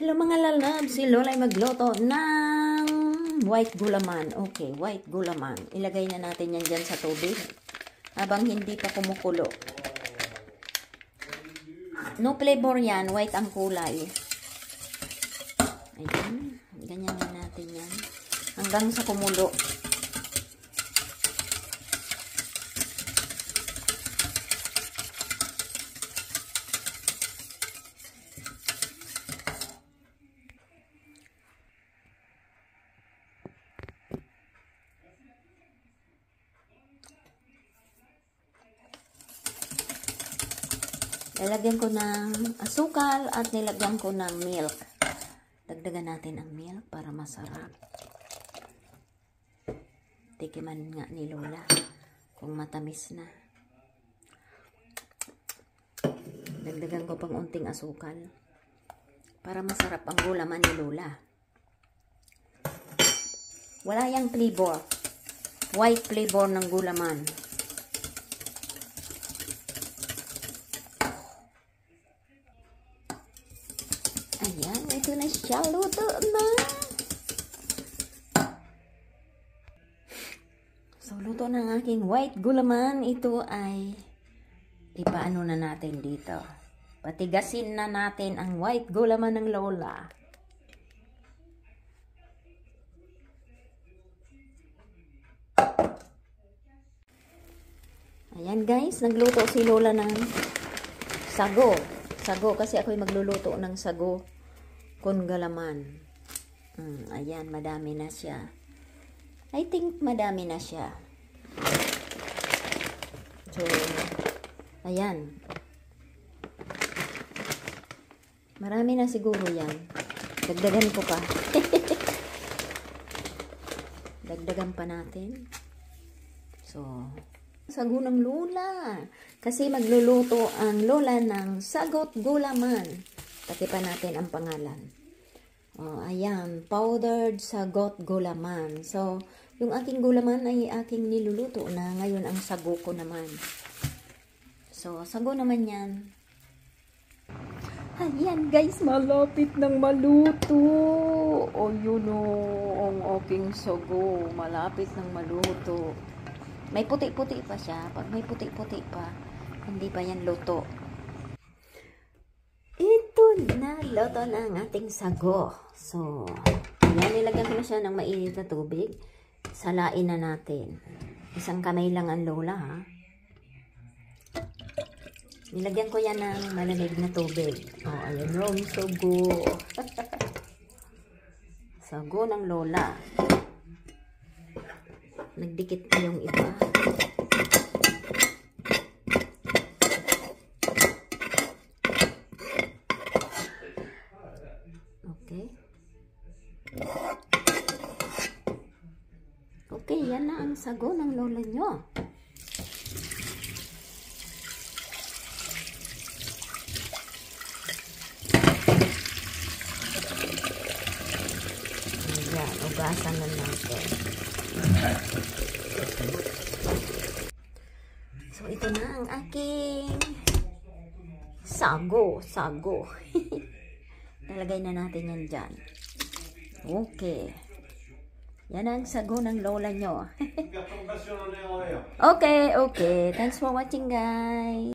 Hello mga lalab, si Lola ay magluto ng white gulaman. Okay, white gulaman. Ilagay na natin yan dyan sa tubig habang hindi pa kumukulo. No flavor yan, white ang kulay. Ayan, ganyan na natin yan hanggang sa kumulo. Lalagyan ko ng asukal at nilagyan ko ng milk. Dagdagan natin ang milk para masarap. Tikiman nga ni Lola kung matamis na. Dagdagan ko pang unting asukal para masarap ang gulaman ni Lola. Wala yang flavor. White flavor ng gulaman. Ayan, ito na siya. Luto na. So, luto na ang aking white gulaman. Ito ay ipaano na natin dito. Patigasin na natin ang white gulaman ng Lola. Ayan guys, nagluto si Lola ng sago. Sago kasi ako'y magluluto ng sago con gulaman. Ayan, madami na siya. I think madami na siya. So, ayan. Marami na siguro yan. Dagdagan ko pa. Dagdagan pa natin. So, sago ng Lola. Kasi magluluto ang Lola ng sagot gulaman. Patipan natin ang pangalan. Oh, ayan. Powdered sagot gulaman. So, yung aking gulaman ay aking niluluto na. Ngayon ang sago ko naman. So, sago naman yan. Ayan guys, malapit ng maluto. O yun o, ang aking sago. Malapit ng maluto. May puti-puti pa siya. Pag may puti-puti pa, hindi pa yan luto. Ito na, luto na ang ating sago. So, yan, nilagyan ko na siya ng mainit na tubig. Salain na natin. Isang kamay lang ang Lola, ha. Nilagyan ko yan ng malamig na tubig. Oh, ayan yung sago. Sago ng Lola. Nagdikit pa yung iba. Okay. Okay, yan na ang sago ng Lola nyo. Ayan, ugasan na natin. So, ito na ang aking sago. Nalagay na natin yan dyan. Okay. Yan ang sago ng Lola nyo. Okay. Thanks for watching, guys.